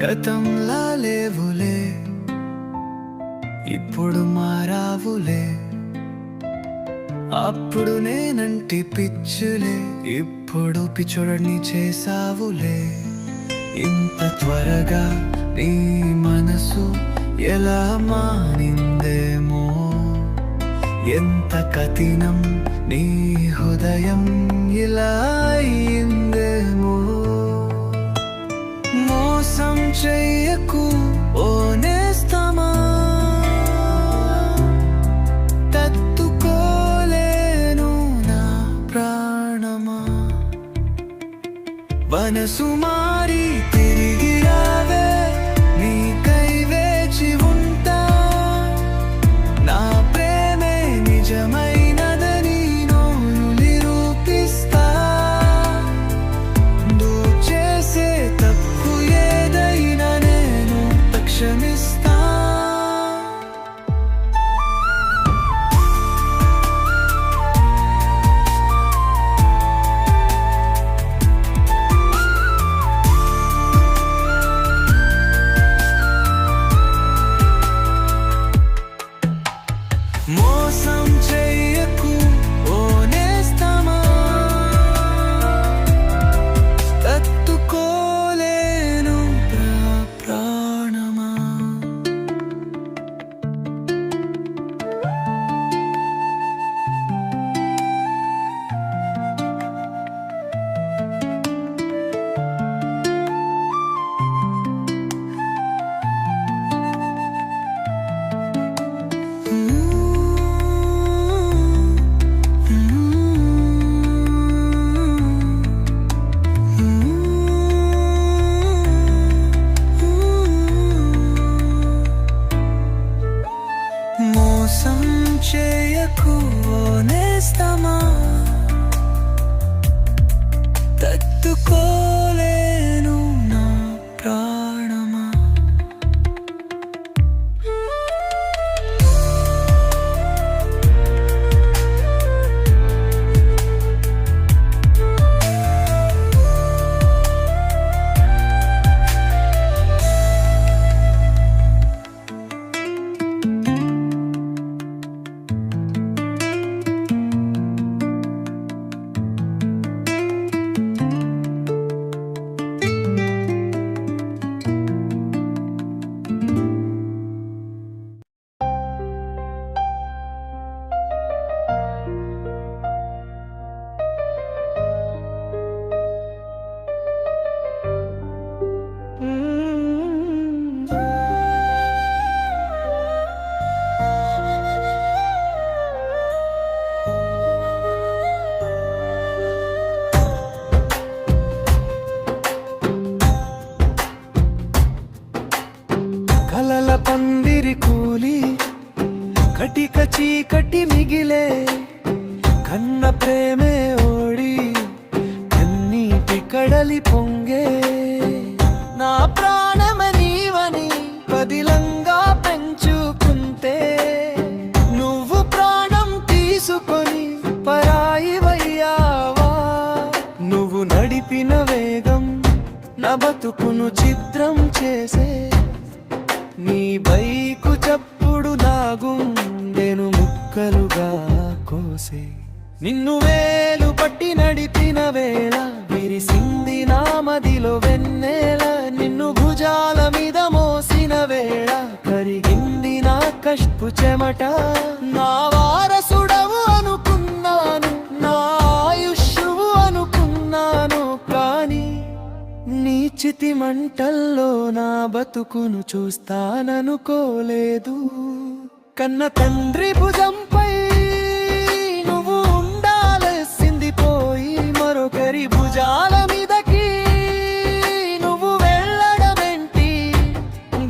గతంలా లేవులే, ఇప్పుడు మారావులే. అప్పుడు నేనంటి పిచ్చులే, ఇప్పుడు పిచ్చోడిని చేసావులే. ఇంత త్వరగా నీ మనసు ఎలా మానిందేమో, ఎంత కఠినం నీ హృదయం ఇలా అయిందేమో. మోసం చెయ్యకు ఓ నేస్తమా, తట్టుకోలేను నా ప్రాణమా. మనసు మారి తిరిగి రావే, నీకై వేచి ఉంటా. నా ప్రేమే నిజమైనదని నోరు నిరూపిస్తా. నువ్వు చేసే తప్పు ఏదైనా నేను క్షమిస్తా. మోసం చెయ్యకు ఓ నేస్తమా, తట్టుకోలేను ప్రాణమా. మోసం చేయకు ఓ నేస్తమా, తట్టుకోలేను నా ప్రాణమా. కలల పందిరి కూలి కటిక చీకటి మిగిలే, కన్న ప్రేమే ఓడి కన్నీటి కడలి పొంగే. నా ప్రాణమ నీవని పదిలంగా పెంచుకుంటే, నువ్వు ప్రాణం తీసుకొని పరాయివయ్యావా. నువ్వు నడిపిన వేగం నా బతుకును చిత్రం చేసే, నీ బైకు చప్పుడు నా గుండెను ముక్కలుగా కోసే. నిన్ను వేలు పట్టి నడిపిన వేళ విరిసింది నా మదిలో వెన్నెల. నిన్ను భుజాల మీద మోసిన వేళ కరిగింది నా కష్పు చెమట. నా వారసుడవు అనుకున్నాను, నా ఆయుష్షువు అనుకున్నాను, కానీ నీ చితి మంటల్లో నా బతుకును చూస్తాననుకోలేదు. కన్న తండ్రి భుజంపై నువ్వు ఉండాల్సింది పోయి, మరొకరి భుజాల మీదకి నువ్వు వెళ్ళడమేంటి.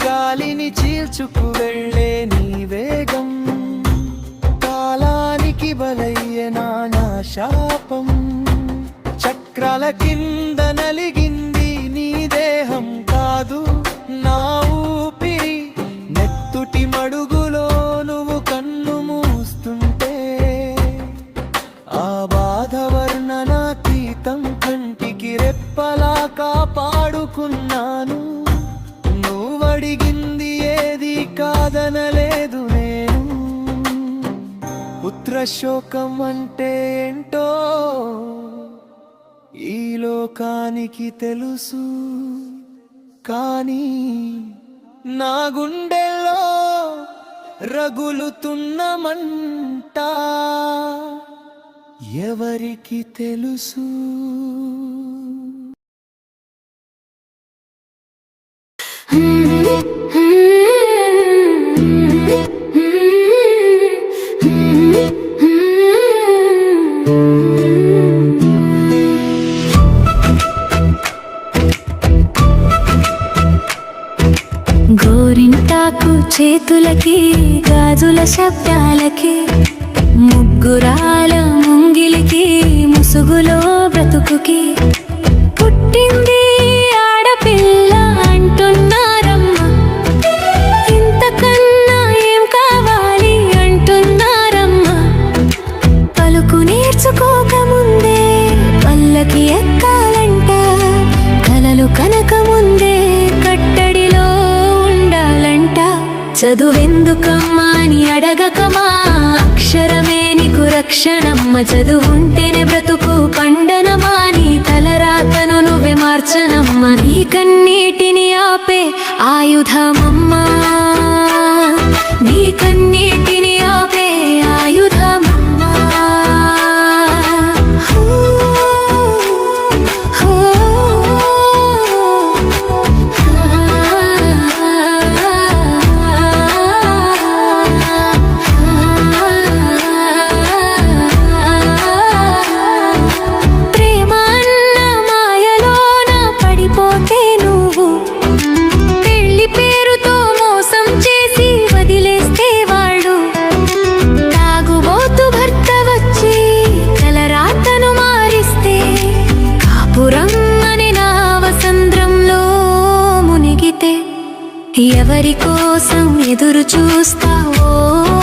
గాలిని చీల్చుకు వెళ్ళే నీ వేగం కాలానికి బలయ్యేనా నా శాపం. చక్రాల కింద నలిగింది నీ దేహం కాదు నా ఊపిరి. నెత్తుటి మడుగులో నువ్వు కన్ను మూస్తుంటే, ఆ బాధ వర్ణనాతీతం కంటికి రెప్పలా కాపాడుకున్నాను. అడిగింది ఏది కాదనలేదు నేను. పుత్రశోకం అంటే ఏంటో ఈ లోకానికి తెలుసు, కానీ నా గుండెల్లో రగులుతున్న మంట ఎవరికి తెలుసు? గోరింటాకు చేతులకి గాజుల శబ్దాలకి ముగ్గురాల ముంగిలికి ముసుగులో బ్రతుకుకి పుట్టింది ఆడపిల్ల అంటున్నారమ్మ. ఇంతకన్నా ఏం కావాలి అంటున్నారమ్మ. పలుకు నేర్చుకోకముందే పల్లకి ఎక్కాలంట, కలలు కనకముందే కట్టడిలో ఉండాలంట. చదువెందుకమ్మా అని అడగకమా, అక్షరమే నీకు రక్షణమ్మ. చదువుంటేనే బ్రతుకు పండనమా, నీ తలరాతను నువ్వే మార్చనమ్మ. నీ కన్నీటిని ఆపే ఆయుధమమ్మా, నీ కన్నీటిని ఆపే ఆయుధమమ్మా. ఎవరి కోసం ఎదురు చూస్తావో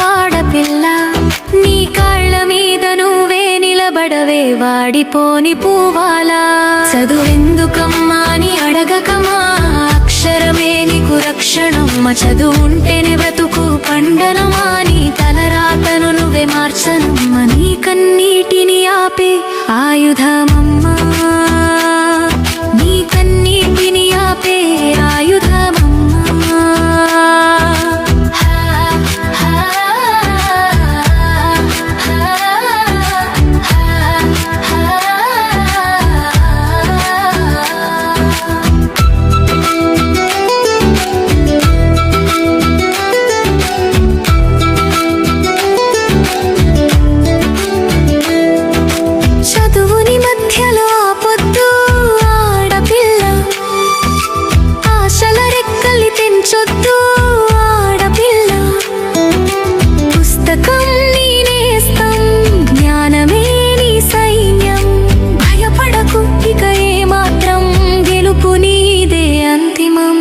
ఆడపిల్ల, నీ కాళ్ళ మీద నువ్వే నిలబడవే వాడిపోని పూవాలా. చదువెందుకమ్మా అని అడగకమా, అక్షరమే నీకు రక్షణమ్మ. చదువుంటేనే బ్రతుకు పండనమా, నీ తలరాతను నువ్వే మార్చనమ్మ. నీ కన్నీటిని ఆపే ఆయుధమమ్మా, నీ కన్నీటిని ఆపే ఆయుధమమ్మా. చదువుని మధ్యలో పొద్దు ఆడపిల్ల, ఆశల రెక్కలి తెంచొద్దు ఆడపిల్ల. పుస్తకం నీ నేస్తం, జ్ఞానమే నీ సైన్యం. భయపడకు ఇక ఏమాత్రం, గెలుపు నీదే అంతిమం.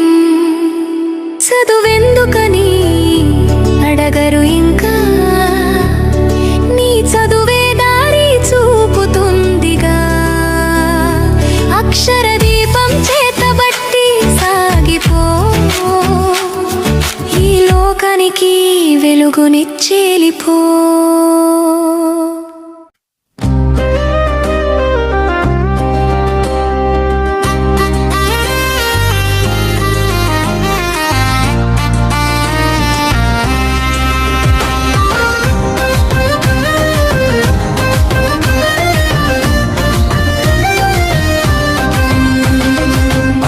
చదువెందుకని అడగరు ఇంకా, నీ చదువే దారి చూపుతుందిగా. అక్షర దీపం చేతబట్టి సాగిపో, ఈ లోకానికి వెలుగునిచ్చేలిపో.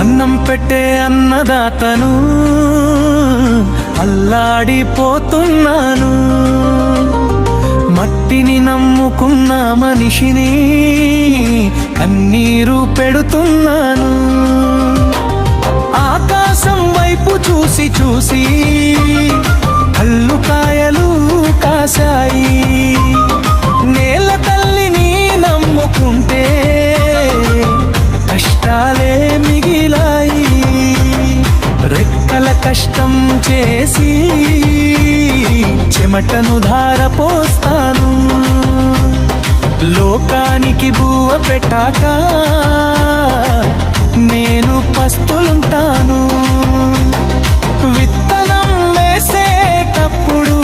అన్నం పెట్టే అన్నదాతను అల్లాడిపోతున్నాను. మట్టిని నమ్ముకున్న మనిషిని కన్నీరు పెడుతున్నాను. ఆకాశం వైపు చూసి చూసి కళ్ళు కాయలు కాశాయి. నేల తల్లిని నమ్ముకుంటే కష్టాలే మిగిలాయి. రెక్కల కష్టం చేసి చెమటను ధారపోస్తాను. లోకానికి బువ్వ పెట్టాక నేను పస్తులుంటాను. విత్తనం వేసేటప్పుడు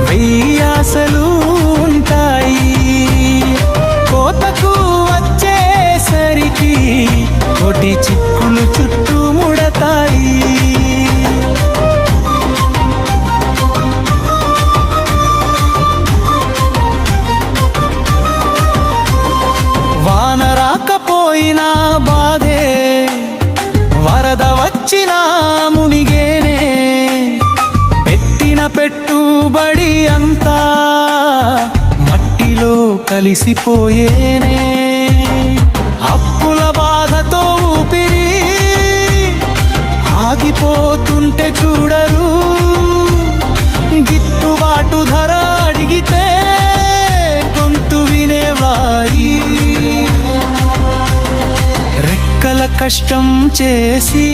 వెయ్యి ఆశలు ఉంటాయి, కోతకు వచ్చేసరికి కోటి చిక్కులు చుట్టూ ముడతాయి. వాన రాకపోయినా బాధే, వరద వచ్చినా మునిగేనే, పెట్టిన పెట్టుబడి అంతా మట్టిలో కలిసిపోయేనే. అప్పుల బాధతో ఊపిరి ఆగిపోతుంటే చూడరు, గిట్టుబాటు ధర అడిగితే గొంతు వినేవారి. రెక్కల కష్టం చేసి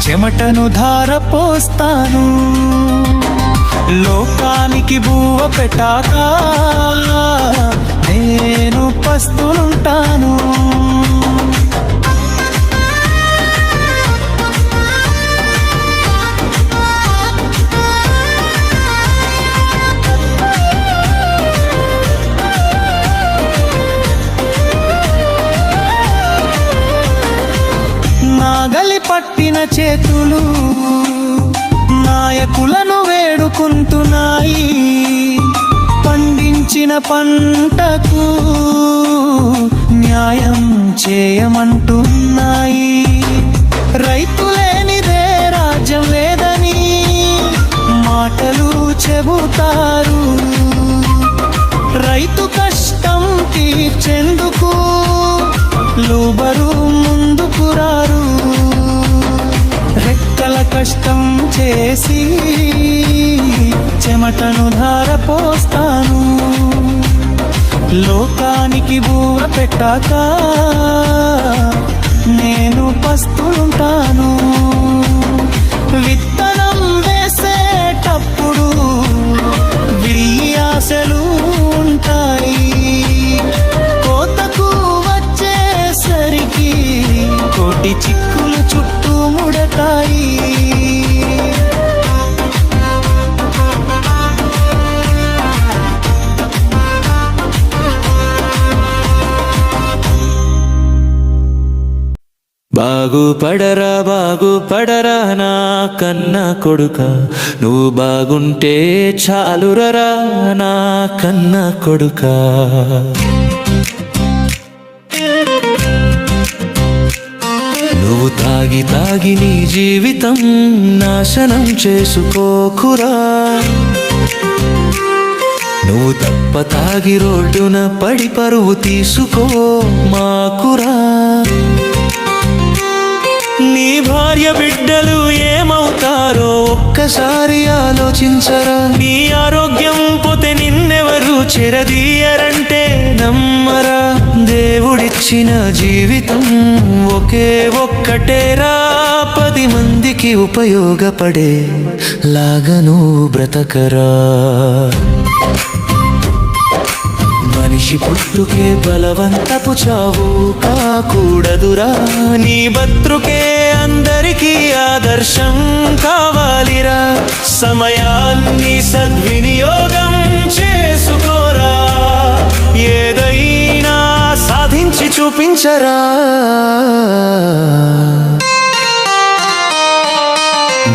చెమటను ధార పోస్తాను, లోకానికి బువ్వ పెట్టాక నేను పస్తులుంటాను. నాగలి పట్టిన చేతులు నాయకులను వేడుకుంటున్నాయి, పండించిన పంటకు న్యాయం చేయమంటున్నాయి. రైతు లేనిదే రాజ్యం లేదని మాటలు చెబుతారు, రైతు కష్టం తీర్చేందుకు లూబరు ముందుకు రారు. రెక్కల కష్టం చేసి చెమటను ధార పోస్తాను, లోకానికి బువ్వ పెట్టాక నేను పస్తులుంటాను. విత్తనం వేసేటప్పుడు వెయ్యి ఆశలు ఉంటాయి, కోతకు వచ్చేసరికి కోటి చిక్కులు చుట్టూ ముడతాయి. బాగుపడరా బాగుపడరా నా కన్న కొడుక, నువ్వు బాగుంటే చాలురరా నా కన్న కొడుక. నువ్వు తాగి తాగి నీ జీవితం నాశనం చేసుకోకురా, నువ్వు తప్ప తాగి రోడ్డున పడి పరువు తీసుకో మాకురా. నీ భార్య బిడ్డలు ఏమవుతారో ఒక్కసారి ఆలోచించరా, నీ ఆరోగ్యం పోతే నిన్నెవరు చెరదీయరంటే నమ్మరా. దేవుడిచ్చిన జీవితం ఒకే ఒక్కటేరా, 10 మందికి ఉపయోగపడే లాగా నువ్వు బ్రతకరా. మనిషి పుట్టుకే బలవంతపు చావు కాకూడదురా, నీ బతుకే అందరికీ ఆదర్శం కావాలిరా. సమయాన్ని సద్వినియోగం చేసుకోరా, ఏదైనా సాధించి చూపించరా.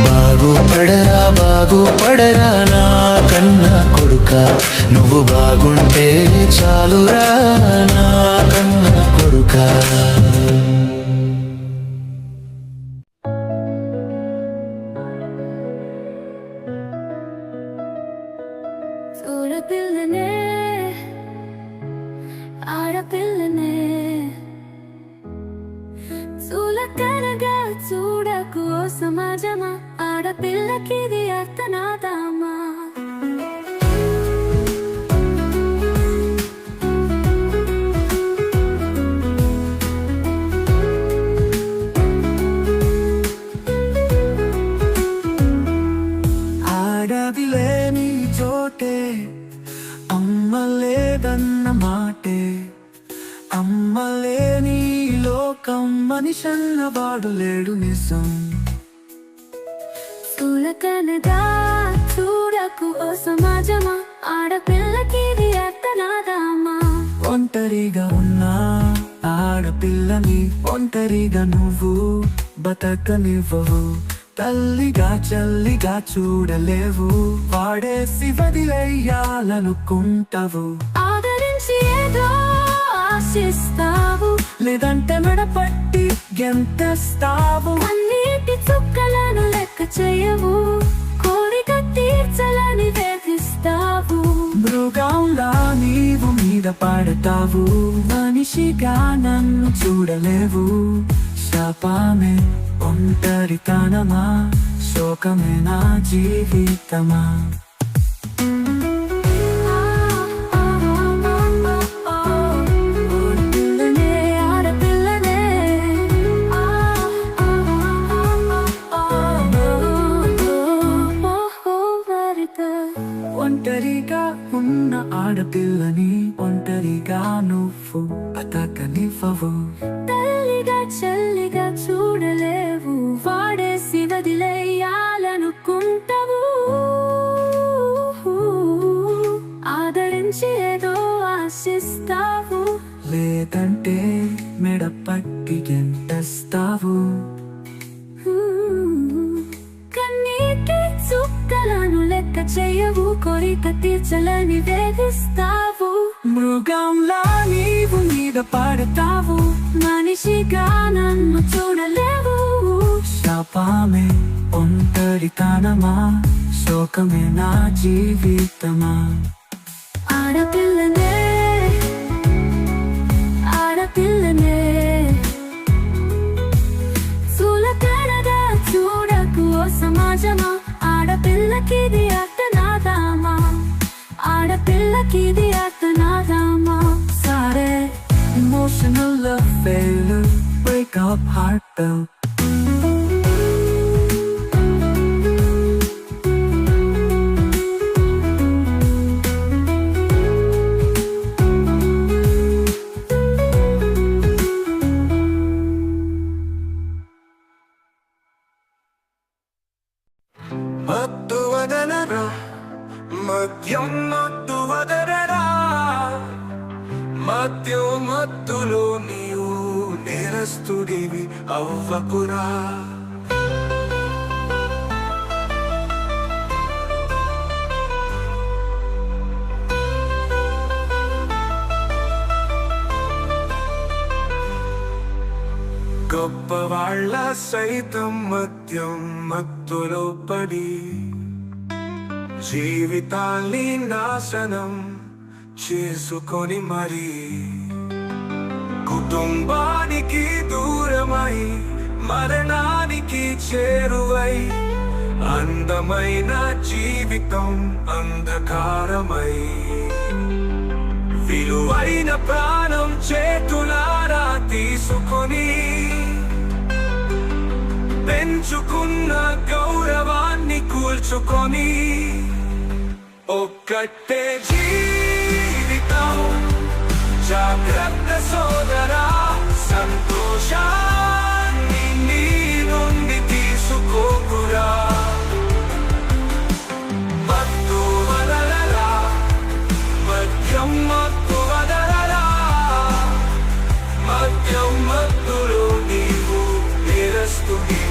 బాగుపడరా బాగుపడరా నా కన్న కొడుక, నువ్వు బాగుంటే చాలురా నా కన్న కొడుక. చూడపిల్లనే ఆడపిల్లనే చూలకనగా చూడకు ఓ సమాజమా, ఆడపిల్లకిది అర్థనాదామా. ఆడది లేని చోటే అమ్మ లేదన్న మాటే, అమ్మ లేని లోకం మనిషన్న వాడు లేడు నిజం. చులకనగా చూడకు ఓ సమాజమా, ఆడపిల్లకి ఇది అర్థనాదమ్మా. ఒంటరిగా ఉన్నా ఆడపిల్లని ఒంటరిగా నువ్వు బతకనివ్వవు. తల్లిగా చల్లిగా చూడలేవు, వాడేసి వదిలేయాలనుకుంటావు. ఆదరించి ఏదో ఆశిస్తావు, లేదంటే మెడపట్టి గెంతేస్తావు. అన్నిటి చుక్కలను లెక్క చేయవు, కోరిక తీర్చలని వేధిస్తావు. మృగంలా నీవు మీద పడతావు, మనిషిగా నన్ను చూడలేవు. శాపమే ఒంటరితనమా, శోకమే నా జీవితమా. ఒంటరిగా ఉన్న ఆడపిల్లని ఒంటరిగా నువ్వు బతకనివ్వవు. తల్లిగా చల్లిగా చూడలేవు, వాడేసి వదిలేయాలనుకుంటావు. ఆదరించి ఏదో ఆశిస్తావు, లేదంటే మెడపట్టి గెంటేస్తావు. కన్నీటి చుక్కలను లెక్క చేయవు, కోరిక తీర్చలని వేధిస్తావు. మృగంలా నీవు మీద పడతావు, మనిషిగా నన్ను చూడలేవు. శాపమే ఒంటరితనమా, శోకమే నా జీవితమా. ఆడపిల్లనే ఆడపిల్లనే చులకనగా చూడకు ఓ సమాజమా, ఆడపిల్లకిది అర్థనాదమ్మా. ఆడపిల్లకిది అర్థనాదమ్మా. Sorry, emotional love failure, break up heartfelt. మత్తు వదలరా, మద్యం మత్తు వదలరా, మద్యం మత్తులో నీవు నేరస్తుడివి అవ్వకురా. గొప్పవాళ్ళ సైతం మద్యం మత్తులో పడి జీవితాల్ని నాశనం చేసుకొని మరి కుటుంబానికి దూరమై మరణానికి చేరువై అందమైన జీవితం అంధకారమై విలువైన ప్రాణం చేతులారా తీసుకొని పెంచుకున్న గౌరవాన్ని కూల్చుకొని ఒక్కటే జీవితం జాగ్రత్త సోదరా, సంతోషాన్ని నీ నుండి తీసుకోకురా. మత్తు వదలరా, మద్యం మత్తు వదలరా, మద్యం మత్తులో నీవు నేరస్తుడి